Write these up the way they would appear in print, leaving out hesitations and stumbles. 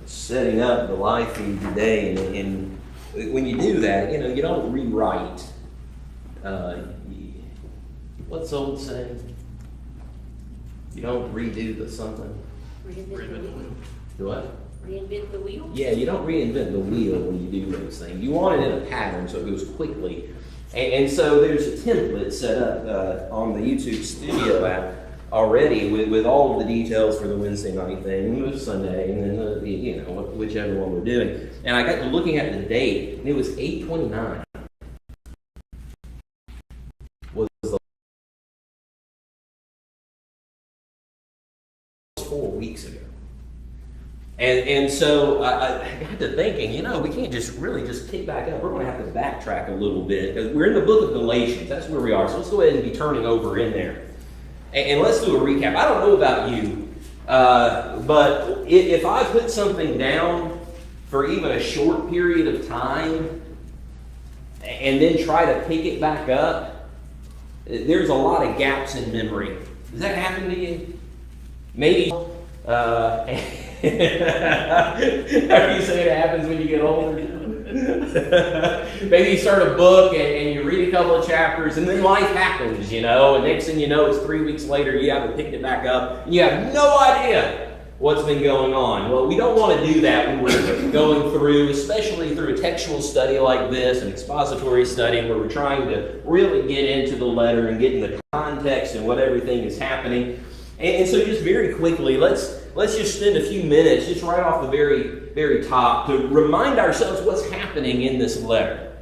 setting up the live feed today, and when you do that, you don't rewrite. What's the old saying? You don't redo the something. Reinvent the wheel. Do what? Reinvent the wheel? Yeah, you don't reinvent the wheel when you do those things. You want it in a pattern so it goes quickly. And so there's a template set up on the YouTube Studio app already with all of the details for the Wednesday night thing, and the Sunday, and then whichever one we're doing. And I got to looking at the date, and it was 8/29. Was the 4 weeks ago. And so I got to thinking, we can't just kick back up. We're going to have to backtrack a little bit because we're in the book of Galatians. That's where we are. So let's go ahead and be turning over in there. And let's do a recap. I don't know about you, but if I put something down for even a short period of time and then try to pick it back up, there's a lot of gaps in memory. Does that happen to you? Maybe. How do you say it happens when you get older? Maybe you start a book and you read a couple of chapters and then life happens, and next thing you know, it's 3 weeks later, you haven't picked it back up and you have no idea what's been going on. Well, we don't want to do that when we're going through, especially through a textual study like this, an expository study where we're trying to really get into the letter and get in the context and what everything is happening. And so just very quickly, let's just spend a few minutes just right off the very, very top to remind ourselves what's happening in this letter.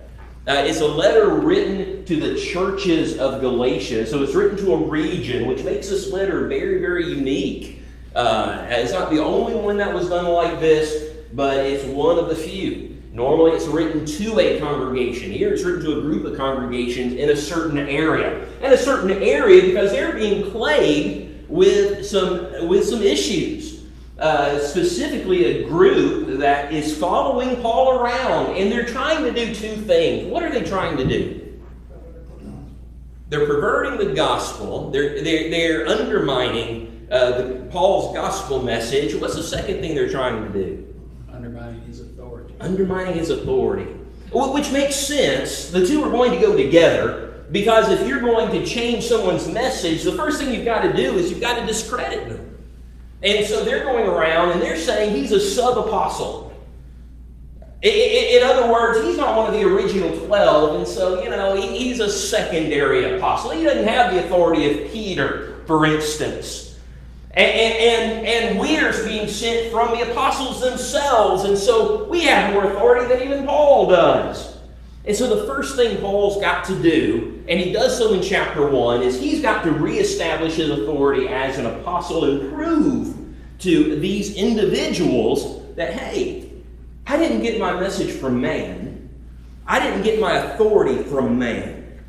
It's a letter written to the churches of Galatia. So it's written to a region, which makes this letter very, very unique. It's not the only one that was done like this, but it's one of the few. Normally it's written to a congregation. Here it's written to a group of congregations in a certain area. And a certain area because they're being plagued with some issues. Specifically a group that is following Paul around, and they're trying to do two things. What are they trying to do? They're perverting the gospel. They're undermining Paul's gospel message. What's the second thing they're trying to do? Undermining his authority. Undermining his authority. Which makes sense. The two are going to go together. Because if you're going to change someone's message, the first thing you've got to do is you've got to discredit them. And so they're going around and they're saying he's a sub-apostle. In other words, he's not one of the original 12, and so, he's a secondary apostle. He doesn't have the authority of Peter, for instance. And we're being sent from the apostles themselves, and so we have more authority than even Paul does. And so the first thing Paul's got to do, and he does so in chapter 1, is he's got to reestablish his authority as an apostle and prove to these individuals that, hey, I didn't get my message from man. I didn't get my authority from man.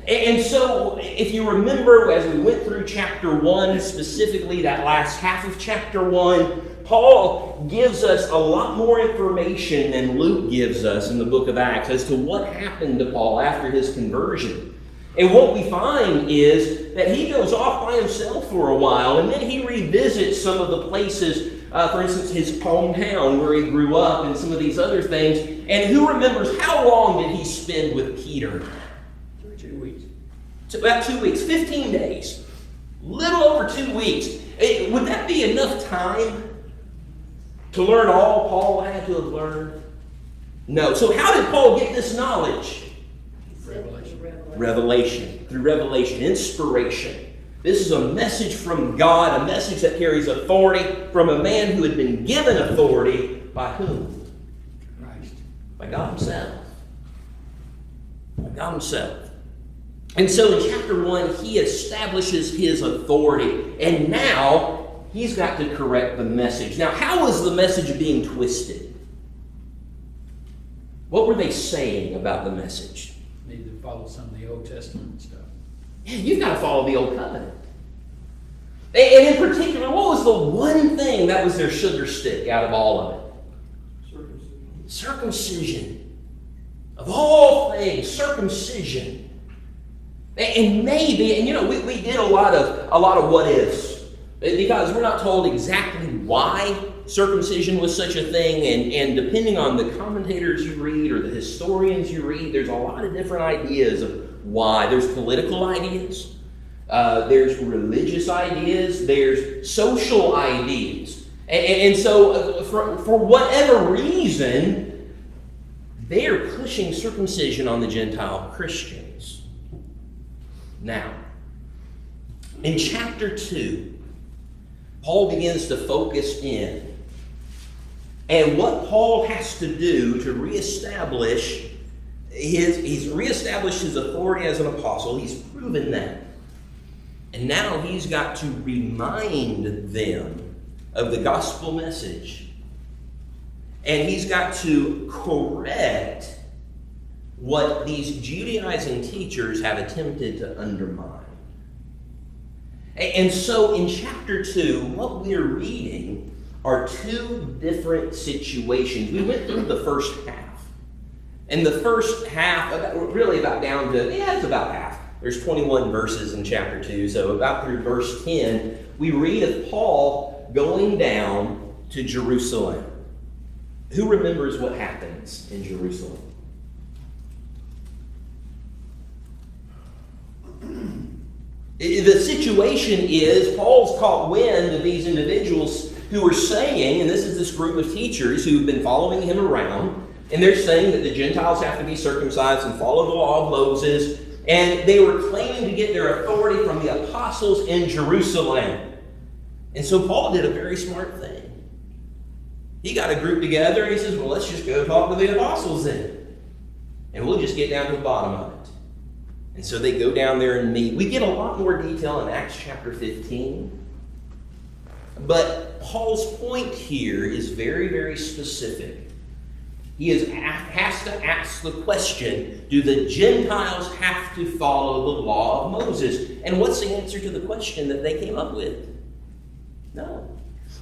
And so if you remember, as we went through chapter 1, specifically that last half of chapter 1, Paul gives us a lot more information than Luke gives us in the book of Acts as to what happened to Paul after his conversion. And what we find is that he goes off by himself for a while, and then he revisits some of the places, for instance, his hometown where he grew up and some of these other things. And who remembers how long did he spend with Peter? 2 weeks. It's about 2 weeks, 15 days. Little over 2 weeks. Would that be enough time to learn all Paul had to have learned? No. So how did Paul get this knowledge? Revelation. Through revelation. Inspiration. This is a message from God, a message that carries authority from a man who had been given authority by whom? Christ. By God himself. By God himself. And so in chapter 1, he establishes his authority. And now he's got to correct the message. Now, how was the message being twisted? What were they saying about the message? Need to follow some of the Old Testament stuff. Yeah, you've got to follow the Old Covenant. And in particular, what was the one thing that was their sugar stick out of all of it? Circumcision. Of all things, circumcision. And maybe, and we did a lot of what ifs. Because we're not told exactly why circumcision was such a thing, and depending on the commentators you read or the historians you read, there's a lot of different ideas of why. There's political ideas, there's religious ideas, there's social ideas. And so for whatever reason, they're pushing circumcision on the Gentile Christians. Now, in chapter 2, Paul begins to focus in. And what Paul has to do to reestablish he's reestablished his authority as an apostle. He's proven that. And now he's got to remind them of the gospel message. And he's got to correct what these Judaizing teachers have attempted to undermine. And so in chapter 2, what we're reading are two different situations. We went through the first half. And the first half, really about down to, it's about half. There's 21 verses in chapter 2, so about through verse 10, we read of Paul going down to Jerusalem. Who remembers what happens in Jerusalem? The situation is Paul's caught wind of these individuals who are saying, and this is this group of teachers who've been following him around, and they're saying that the Gentiles have to be circumcised and follow the law of Moses, and they were claiming to get their authority from the apostles in Jerusalem. And so Paul did a very smart thing. He got a group together, and he says, well, let's just go talk to the apostles then, and we'll just get down to the bottom of it. And so they go down there and meet. We get a lot more detail in Acts chapter 15. But Paul's point here is very, very specific. He has to ask the question, do the Gentiles have to follow the law of Moses? And what's the answer to the question that they came up with? No.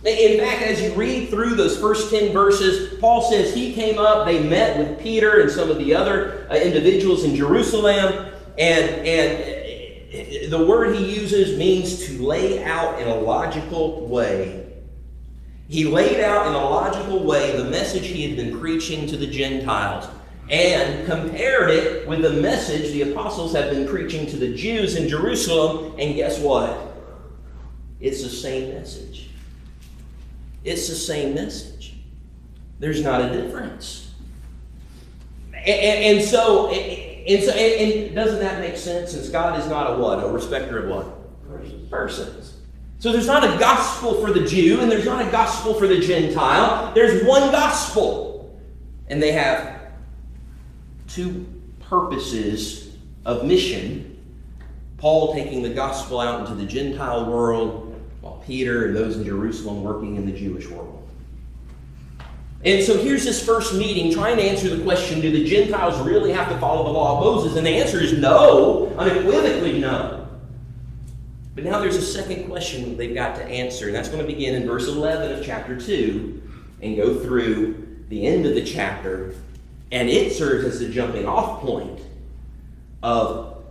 In fact, as you read through those first 10 verses, Paul says he came up, they met with Peter and some of the other individuals in Jerusalem, and the word he uses means to lay out in a logical way. He laid out in a logical way the message he had been preaching to the Gentiles and compared it with the message the apostles had been preaching to the Jews in Jerusalem, and guess what? It's the same message. It's the same message. There's not a difference. And doesn't that make sense? Since God is not a what? A respecter of what? Persons. So there's not a gospel for the Jew and there's not a gospel for the Gentile. There's one gospel. And they have two purposes of mission. Paul taking the gospel out into the Gentile world, while Peter and those in Jerusalem working in the Jewish world. And so here's this first meeting trying to answer the question, do the Gentiles really have to follow the law of Moses? And the answer is no, unequivocally no. But now there's a second question they've got to answer, and that's going to begin in verse 11 of chapter 2 and go through the end of the chapter. And it serves as the jumping off point of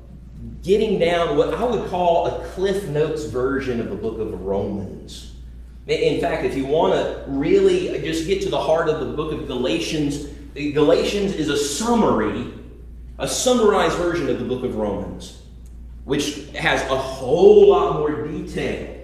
getting down what I would call a Cliff Notes version of the book of Romans. In fact, if you want to really just get to the heart of the book of Galatians, Galatians is a summarized version of the book of Romans, which has a whole lot more detail.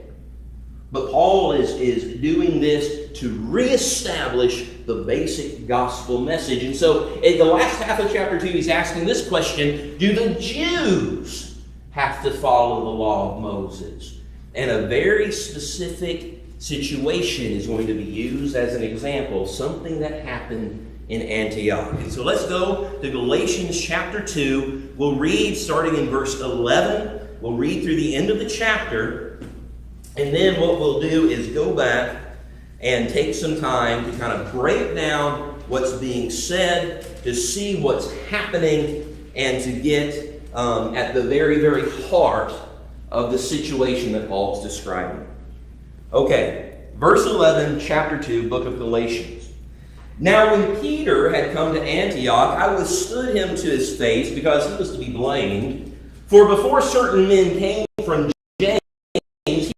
But Paul is doing this to reestablish the basic gospel message. And so in the last half of chapter 2, he's asking this question, do the Jews have to follow the law of Moses? And a very specific situation is going to be used as an example, something that happened in Antioch. And so let's go to Galatians chapter 2. We'll read starting in verse 11. We'll read through the end of the chapter. And then what we'll do is go back and take some time to kind of break down what's being said, to see what's happening, and to get at the very, very heart of the situation that Paul's describing. Okay, verse 11, chapter 2, book of Galatians. Now when Peter had come to Antioch, I withstood him to his face, because he was to be blamed. For before certain men came from James, he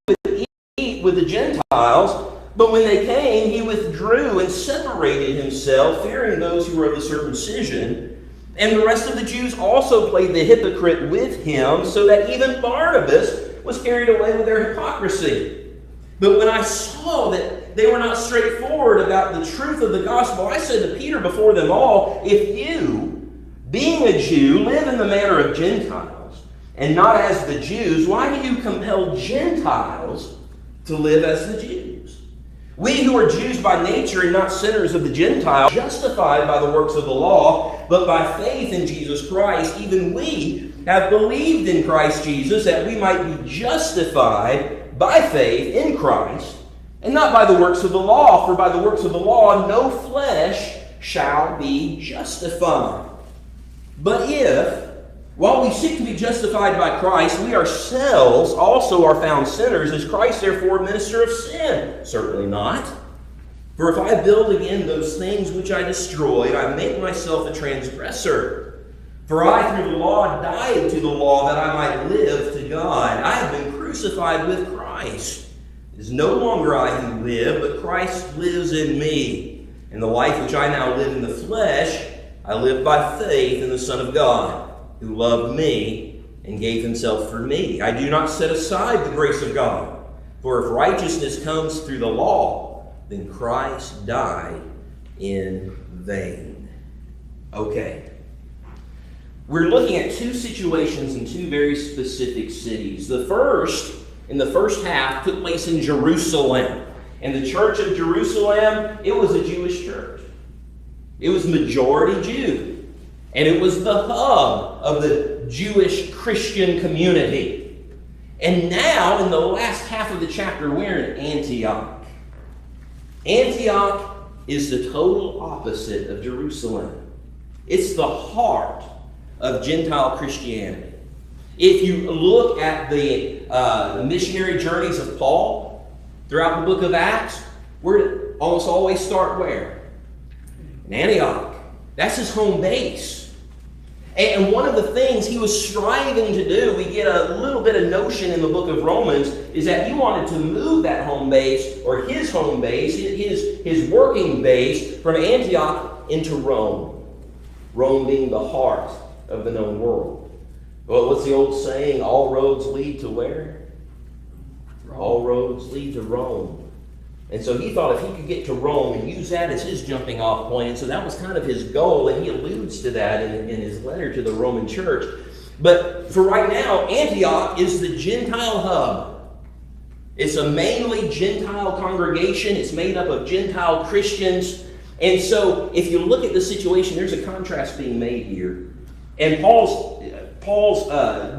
would eat with the Gentiles. But when they came, he withdrew and separated himself, fearing those who were of the circumcision. And the rest of the Jews also played the hypocrite with him, so that even Barnabas was carried away with their hypocrisy. But when I saw that they were not straightforward about the truth of the gospel, I said to Peter before them all, if you, being a Jew, live in the manner of Gentiles, and not as the Jews, why do you compel Gentiles to live as the Jews? We who are Jews by nature and not sinners of the Gentiles, justified by the works of the law, but by faith in Jesus Christ, even we have believed in Christ Jesus, that we might be justified by faith in Christ, and not by the works of the law, for by the works of the law no flesh shall be justified. But if, while we seek to be justified by Christ, we ourselves also are found sinners, is Christ therefore minister of sin? Certainly not. For if I build again those things which I destroyed, I make myself a transgressor. For I through the law died to the law, that I might live to God. I have been crucified with Christ. It is no longer I who live, but Christ lives in me. And the life which I now live in the flesh, I live by faith in the Son of God, who loved me and gave himself for me. I do not set aside the grace of God. For if righteousness comes through the law, then Christ died in vain. Okay. We're looking at two situations in two very specific cities. The first, in the first half, took place in Jerusalem. And the church of Jerusalem, it was a Jewish church. It was majority Jew. And it was the hub of the Jewish Christian community. And now, in the last half of the chapter, we're in Antioch. Antioch is the total opposite of Jerusalem. It's the heart of Gentile Christianity. If you look at the missionary journeys of Paul throughout the book of Acts, we're almost always start where? In Antioch. That's his home base. And one of the things he was striving to do, we get a little bit of notion in the book of Romans, is that he wanted to move that home base, or his home base, his working base, from Antioch into Rome. Rome being the heart of the known world. Well, what's the old saying? All roads lead to where? Rome. All roads lead to Rome. And so he thought if he could get to Rome and use that as his jumping off point, and so that was kind of his goal, and he alludes to that in his letter to the Roman church. But for right now, Antioch is the Gentile hub. It's a mainly Gentile congregation. It's made up of Gentile Christians. And so if you look at the situation, there's a contrast being made here. And Paul's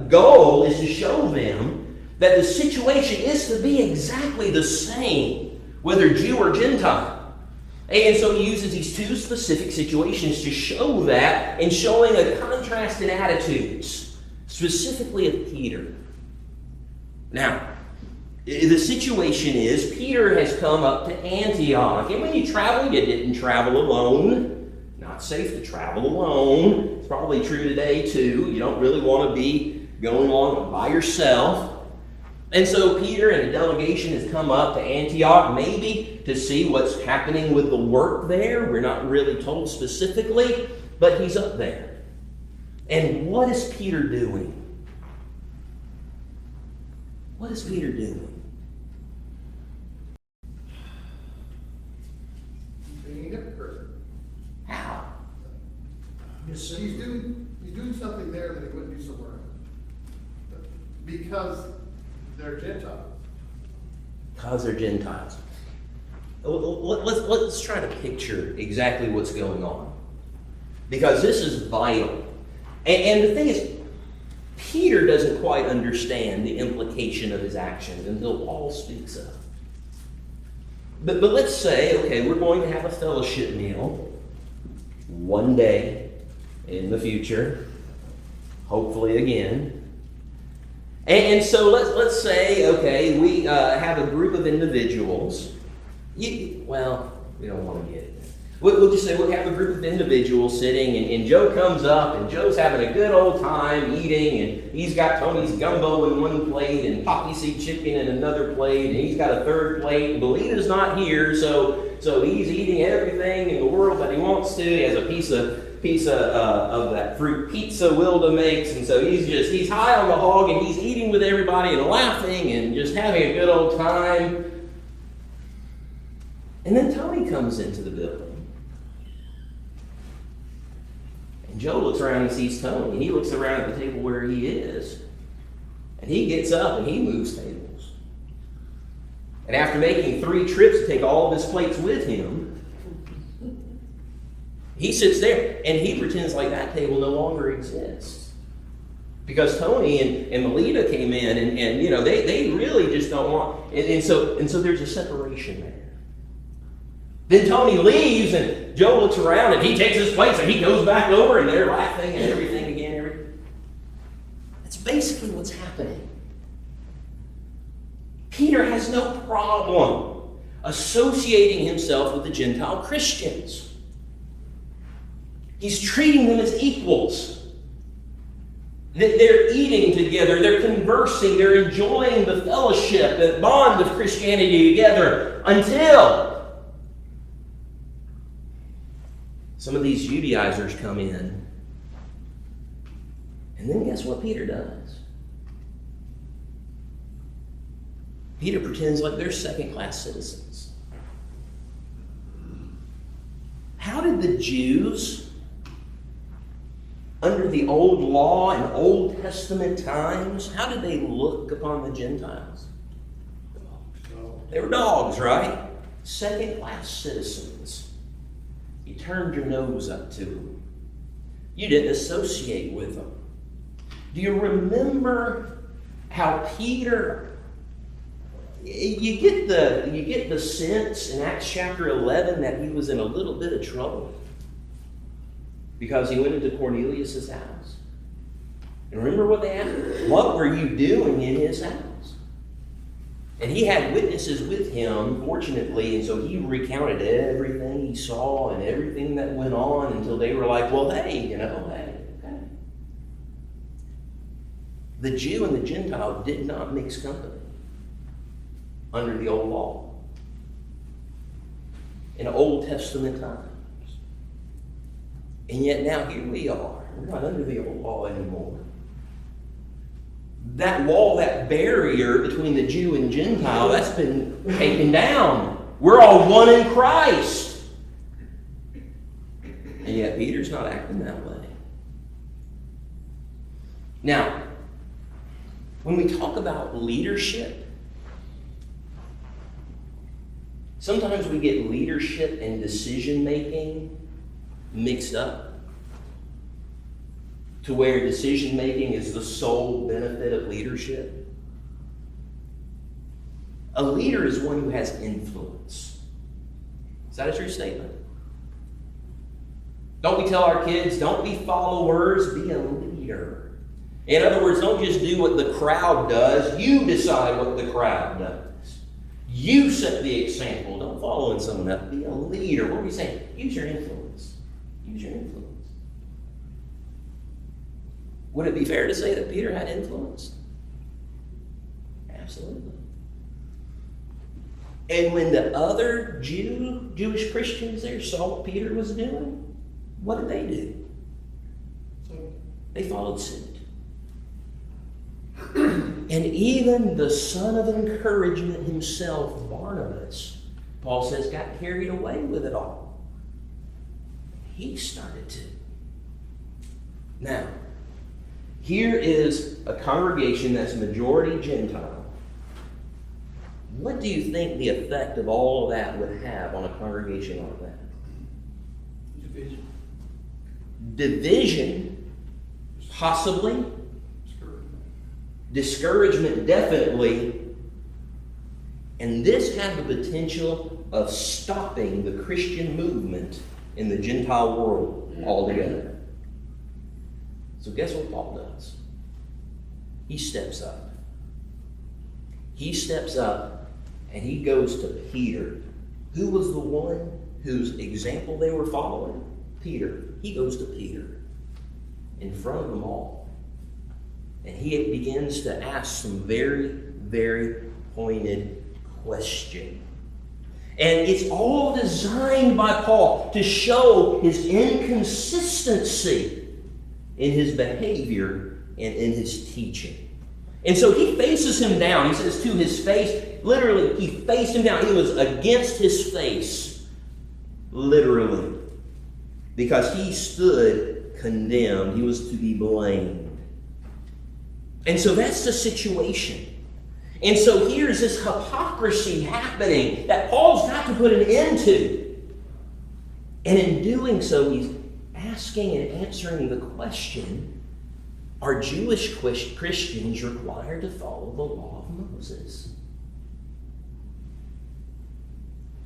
goal is to show them that the situation is to be exactly the same, whether Jew or Gentile. And so he uses these two specific situations to show that, and showing a contrast in attitudes, specifically of Peter. Now, the situation is Peter has come up to Antioch. And when you travel, you didn't travel alone. Not safe to travel alone. It's probably true today too. You don't really want to be going along by yourself. And so Peter and a delegation has come up to Antioch, maybe to see what's happening with the work there. We're not really told specifically, but he's up there. And what is Peter doing? What is Peter doing? Being a hypocrite. How? He's doing something there that he wouldn't do somewhere else. Because they're Gentiles. Because they're Gentiles. Let's try to picture exactly what's going on. Because this is vital. And the thing is, Peter doesn't quite understand the implication of his actions until Paul speaks of it. But let's say, okay, we're going to have a fellowship meal one day in the future, hopefully again. And so let's say, okay, we have a group of individuals. We don't want to get it. We'll just say we have a group of individuals sitting, and Joe comes up, and Joe's having a good old time eating, and he's got Tony's gumbo in one plate, and poppy seed chicken in another plate, and he's got a third plate, and Belita's not here, so he's eating everything in the world that he wants to. He has a piece of that fruit pizza Wilda makes, and so he's high on the hog, and he's eating with everybody and laughing and just having a good old time. And then Tony comes into the building. And Joe looks around and sees Tony, and he looks around at the table where he is. And he gets up and he moves tables. And after making 3 trips to take all of his plates with him, he sits there and he pretends like that table no longer exists. Because Tony and Melita came in, and you know, they really just don't want, and so there's a separation there. Then Tony leaves, and Joe looks around, and he takes his plates, and he goes back over, and they're laughing and everything again. That's basically what's happening. Peter has no problem associating himself with the Gentile Christians. He's treating them as equals. They're eating together, they're conversing, they're enjoying the fellowship, the bond of Christianity together, until some of these Judaizers come in. And then guess what Peter does? Peter pretends like they're second-class citizens. How did the Jews, under the old law and Old Testament times, how did they look upon the Gentiles? They were dogs, right? Second-class citizens. You turned your nose up to them. You didn't associate with them. Do you remember how Peter, you get the sense in Acts chapter 11 that he was in a little bit of trouble because he went into Cornelius' house. And remember what they asked? What were you doing in his house? And he had witnesses with him, fortunately, and so he recounted everything he saw and everything that went on until they were like, well, hey, okay. The Jew and the Gentile did not mix company under the old law in Old Testament times. And yet now here we are. We're not under the old law anymore. That wall, that barrier between the Jew and Gentile, that's been taken down. We're all one in Christ. And yet Peter's not acting that way. Now, when we talk about leadership, sometimes we get leadership and decision-making mixed up, to where decision-making is the sole benefit of leadership. A leader is one who has influence. Is that a true statement? Don't we tell our kids, don't be followers, be a leader. In other words, don't just do what the crowd does. You decide what the crowd does. You set the example. Don't follow in someone else. Be a leader. What are we saying? Use your influence. Use your influence. Would it be fair to say that Peter had influence? Absolutely. And when the other Jewish Christians there saw what Peter was doing, what did they do? They followed suit. And even the son of encouragement himself, Barnabas, Paul says, got carried away with it all. He started to. Now, here is a congregation that's majority Gentile. What do you think the effect of all of that would have on a congregation like that? Division. Division, possibly. Discouragement, definitely. And this had the potential of stopping the Christian movement in the Gentile world altogether. So guess what Paul does? He steps up. He steps up and he goes to Peter, who was the one whose example they were following? Peter. He goes to Peter in front of them all. And he begins to ask some very, very pointed questions. And it's all designed by Paul to show his inconsistency in his behavior and in his teaching. And so he faces him down. He says to his face, literally, he faced him down. He was against his face, literally, because he stood condemned. He was to be blamed. And so that's the situation. And so here's this hypocrisy happening that Paul's got to put an end to. And in doing so, he's asking and answering the question, are Jewish Christians required to follow the law of Moses?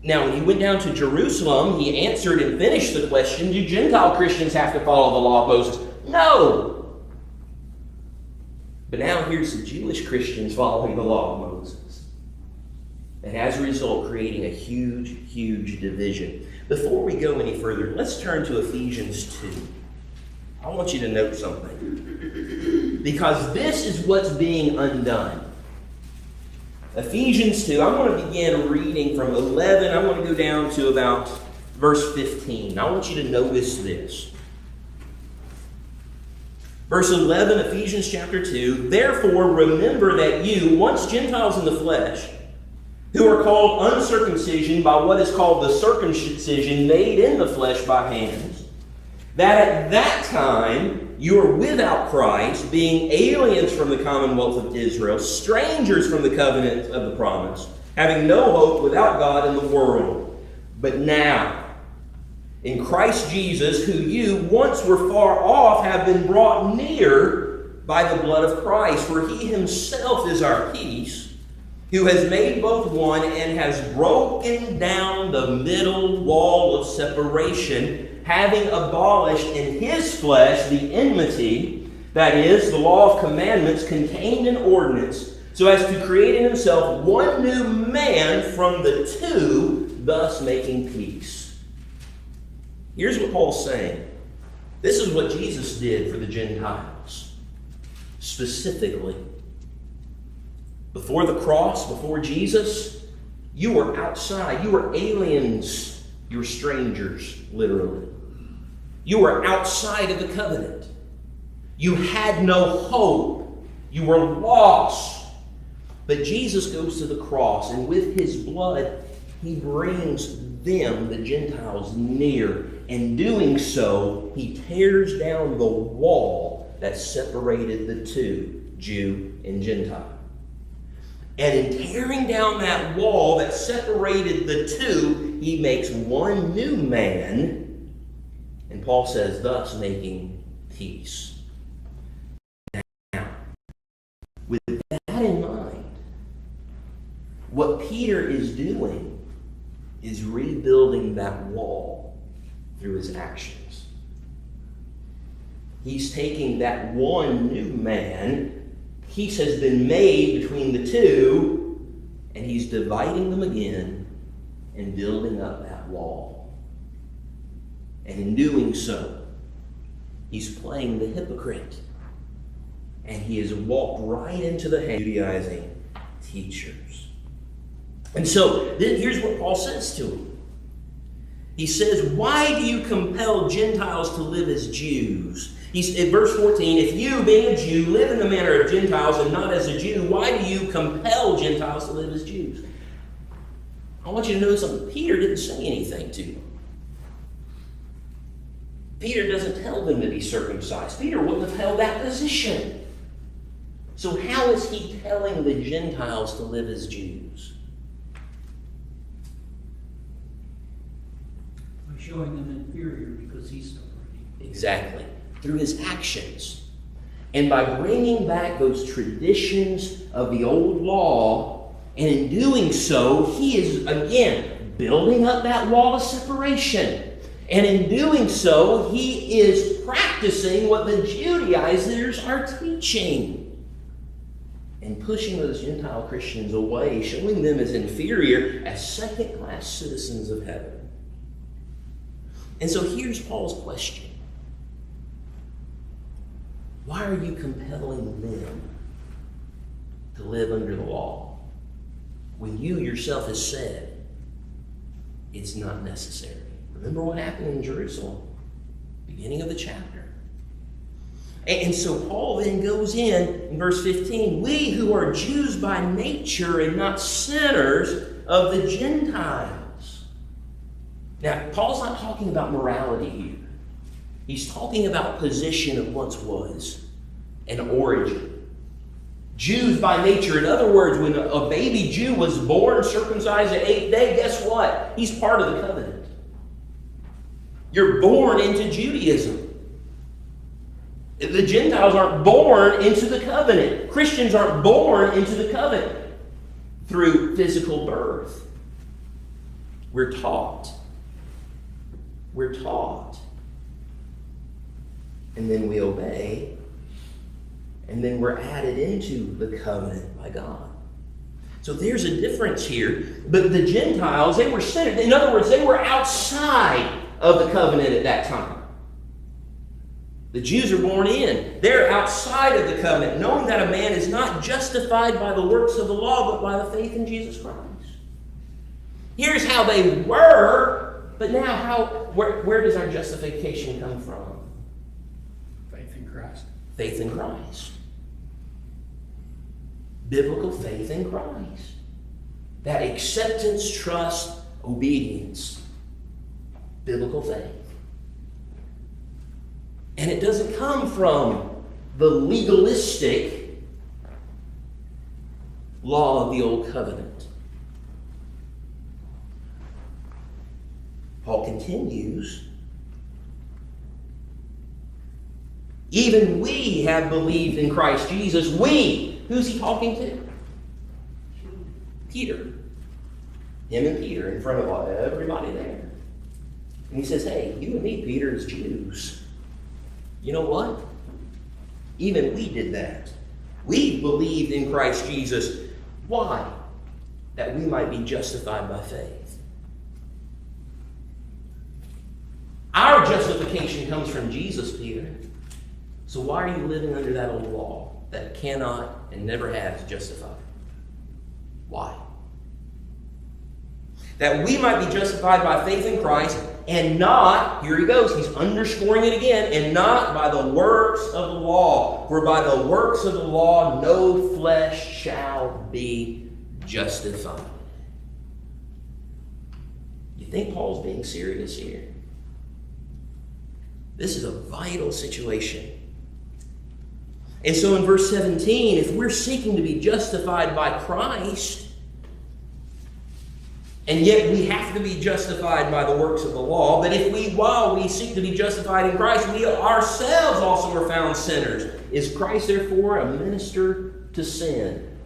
Now, when he went down to Jerusalem, he answered and finished the question, do Gentile Christians have to follow the law of Moses? No! But now here's the Jewish Christians following the law of Moses. And as a result, creating a huge, huge division. Before we go any further, let's turn to Ephesians 2. I want you to note something. Because this is what's being undone. Ephesians 2, I'm going to begin reading from 11. I want to go down to about verse 15. I want you to notice this. Verse 11, Ephesians chapter 2, therefore remember that you, once Gentiles in the flesh, who are called uncircumcision by what is called the circumcision made in the flesh by hands, that at that time you were without Christ, being aliens from the commonwealth of Israel, strangers from the covenant of the promise, having no hope, without God in the world. But now, in Christ Jesus, who you once were far off, have been brought near by the blood of Christ. For he himself is our peace, who has made both one and has broken down the middle wall of separation, having abolished in his flesh the enmity, that is, the law of commandments contained in ordinance, so as to create in himself one new man from the two, thus making peace. Here's what Paul's saying. This is what Jesus did for the Gentiles. Specifically, before the cross, before Jesus, you were outside. You were aliens. You were strangers, literally. You were outside of the covenant. You had no hope. You were lost. But Jesus goes to the cross, and with his blood, he brings them, the Gentiles, near. In doing so, he tears down the wall that separated the two, Jew and Gentile. And in tearing down that wall that separated the two, he makes one new man, and Paul says, thus making peace. Now, with that in mind, what Peter is doing is rebuilding that wall through his actions. He's taking that one new man, peace has been made between the two, and he's dividing them again and building up that wall. And in doing so, he's playing the hypocrite. And he has walked right into the hands of Judaizing teachers. And so, here's what Paul says to him. He says, why do you compel Gentiles to live as Jews? He's in verse 14, if you, being a Jew, live in the manner of Gentiles and not as a Jew, why do you compel Gentiles to live as Jews? I want you to know something. Peter didn't say anything to them. Peter doesn't tell them to be circumcised. Peter wouldn't have held that position. So how is he telling the Gentiles to live as Jews? Showing them inferior because he's separating. Exactly. Through his actions. And by bringing back those traditions of the old law, and in doing so, he is, again, building up that wall of separation. And in doing so, he is practicing what the Judaizers are teaching. And pushing those Gentile Christians away, showing them as inferior, as second-class citizens of heaven. And so here's Paul's question. Why are you compelling them to live under the law when you yourself has said it's not necessary? Remember what happened in Jerusalem, beginning of the chapter. And so Paul then goes in verse 15, we who are Jews by nature and not sinners of the Gentiles. Now, Paul's not talking about morality here. He's talking about position of once was and origin. Jews by nature. In other words, when a baby Jew was born, circumcised at 8th day, guess what? He's part of the covenant. You're born into Judaism. The Gentiles aren't born into the covenant. Christians aren't born into the covenant through physical birth. We're taught. We're taught. And then we obey. And then we're added into the covenant by God. So there's a difference here. But the Gentiles, they were sinners. In other words, they were outside of the covenant at that time. The Jews are born in. They're outside of the covenant, knowing that a man is not justified by the works of the law, but by the faith in Jesus Christ. Here's how they were, but now where does our justification come from? Faith in Christ. Faith in Christ. Biblical faith in Christ. That acceptance, trust, obedience. Biblical faith. And it doesn't come from the legalistic law of the Old Covenant. Paul continues, even we have believed in Christ Jesus. We. Who's he talking to? Peter. Him and Peter in front of everybody there. And he says, hey, you and me, Peter, as Jews. You know what? Even we did that. We believed in Christ Jesus. Why? That we might be justified by faith. Our justification comes from Jesus, Peter. So why are you living under that old law that cannot and never has justified? Why? That we might be justified by faith in Christ and not, here he goes, he's underscoring it again, and not by the works of the law. For by the works of the law no flesh shall be justified. You think Paul's being serious here? This is a vital situation. And so in verse 17, if we're seeking to be justified by Christ, and yet we have to be justified by the works of the law, but while we seek to be justified in Christ, we ourselves also are found sinners. Is Christ therefore a minister to sin?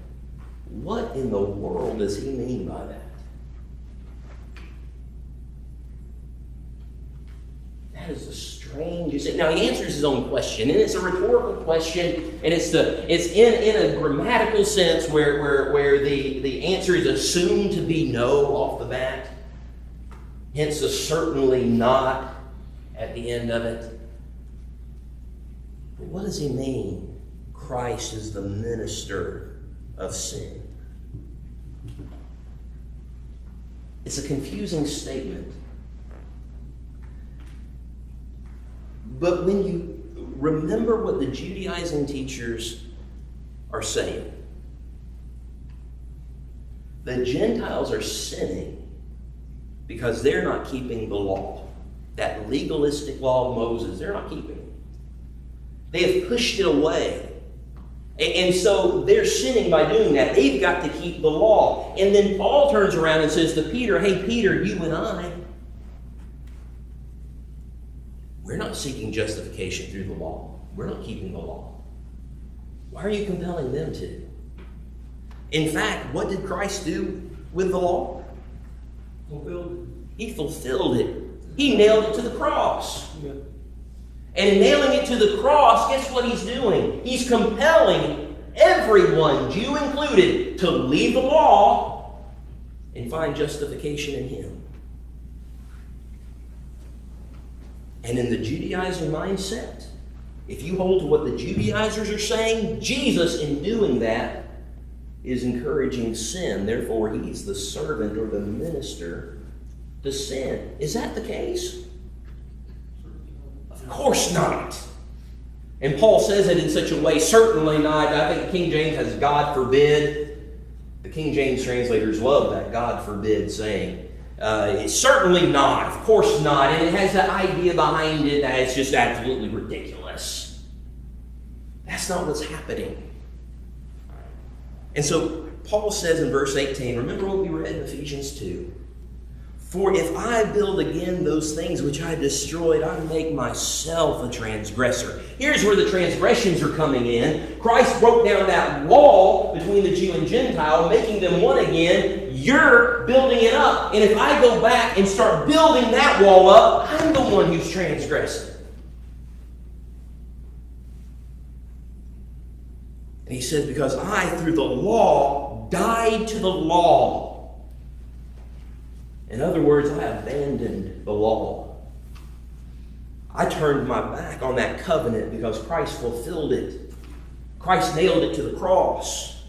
What in the world does he mean by that? That is the strangest. Now he answers his own question, and it's a rhetorical question, and it's in a grammatical sense where the answer is assumed to be no off the bat. Hence a certainly not at the end of it. But what does he mean? Christ is the minister of sin. It's a confusing statement. But when you remember what the Judaizing teachers are saying, the Gentiles are sinning because they're not keeping the law. That legalistic law of Moses, they're not keeping it. They have pushed it away. And so they're sinning by doing that. They've got to keep the law. And then Paul turns around and says to Peter, hey, Peter, you and I, we're not seeking justification through the law. We're not keeping the law. Why are you compelling them to? In fact, what did Christ do with the law? He fulfilled it. He nailed it to the cross. Yeah. And nailing it to the cross, guess what he's doing? He's compelling everyone, Jew included, to leave the law and find justification in him. And in the Judaizer mindset, if you hold to what the Judaizers are saying, Jesus, in doing that, is encouraging sin. Therefore, he's the servant or the minister to sin. Is that the case? Of course not. And Paul says it in such a way, certainly not. I think King James has God forbid. The King James translators love that God forbid saying. It's certainly not. Of course not. And it has that idea behind it that it's just absolutely ridiculous. That's not what's happening. And so Paul says in verse 18, remember what we read in Ephesians 2. For if I build again those things which I destroyed, I make myself a transgressor. Here's where the transgressions are coming in. Christ broke down that wall between the Jew and Gentile, making them one again. You're building it up. And if I go back and start building that wall up, I'm the one who's transgressing. And he says, because I, through the law, died to the law. In other words, I abandoned the law. I turned my back on that covenant because Christ fulfilled it. Christ nailed it to the cross.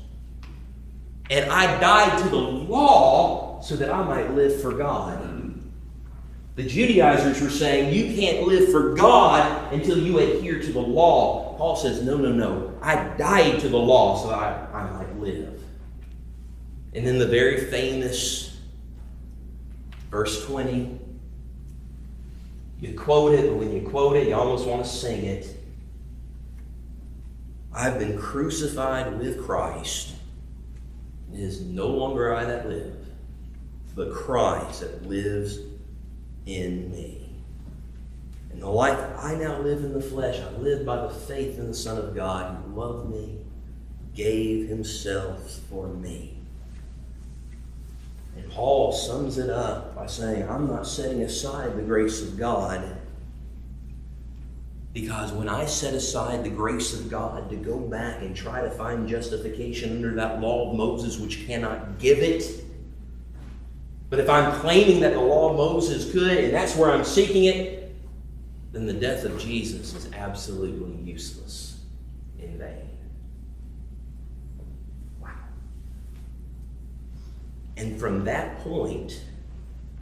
And I died to the law so that I might live for God. The Judaizers were saying, you can't live for God until you adhere to the law. Paul says, no. I died to the law so that I might live. And then the very famous verse 20. You quote it, but when you quote it, you almost want to sing it. I've been crucified with Christ. It is no longer I that live, but Christ that lives in me. And the life I now live in the flesh, I live by the faith in the Son of God who loved me, gave himself for me. And Paul sums it up by saying, I'm not setting aside the grace of God, because when I set aside the grace of God to go back and try to find justification under that law of Moses which cannot give it, but if I'm claiming that the law of Moses could, and that's where I'm seeking it, then the death of Jesus is absolutely useless, in vain. Wow. And from that point,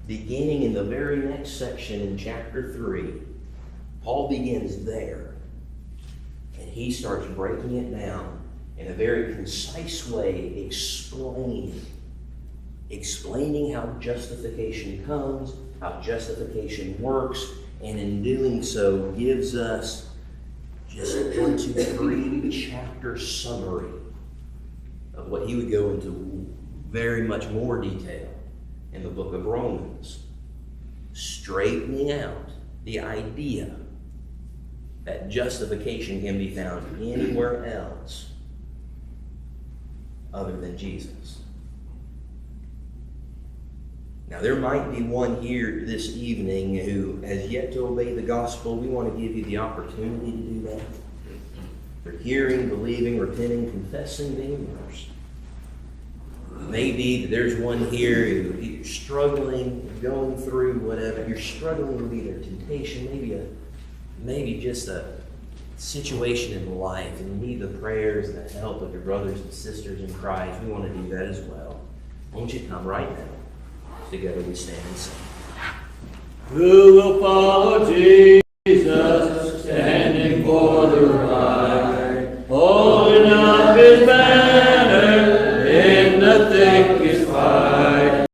beginning in the very next section in chapter 3, Paul begins there. And he starts breaking it down in a very concise way, explaining how justification comes, how justification works, and in doing so gives us just 1, 2, 3 chapter summary of what he would go into very much more detail in the book of Romans, straightening out the idea that justification can be found anywhere else other than Jesus. Now, there might be one here this evening who has yet to obey the gospel. We want to give you the opportunity to do that. For hearing, believing, repenting, confessing, being immersed. Maybe there's one here who you're struggling, going through whatever. You're struggling with either temptation, maybe just a situation in life, and you need the prayers and the help of your brothers and sisters in Christ. We want to do that as well. Won't you come right now? Together we stand and sing. Who will follow Jesus?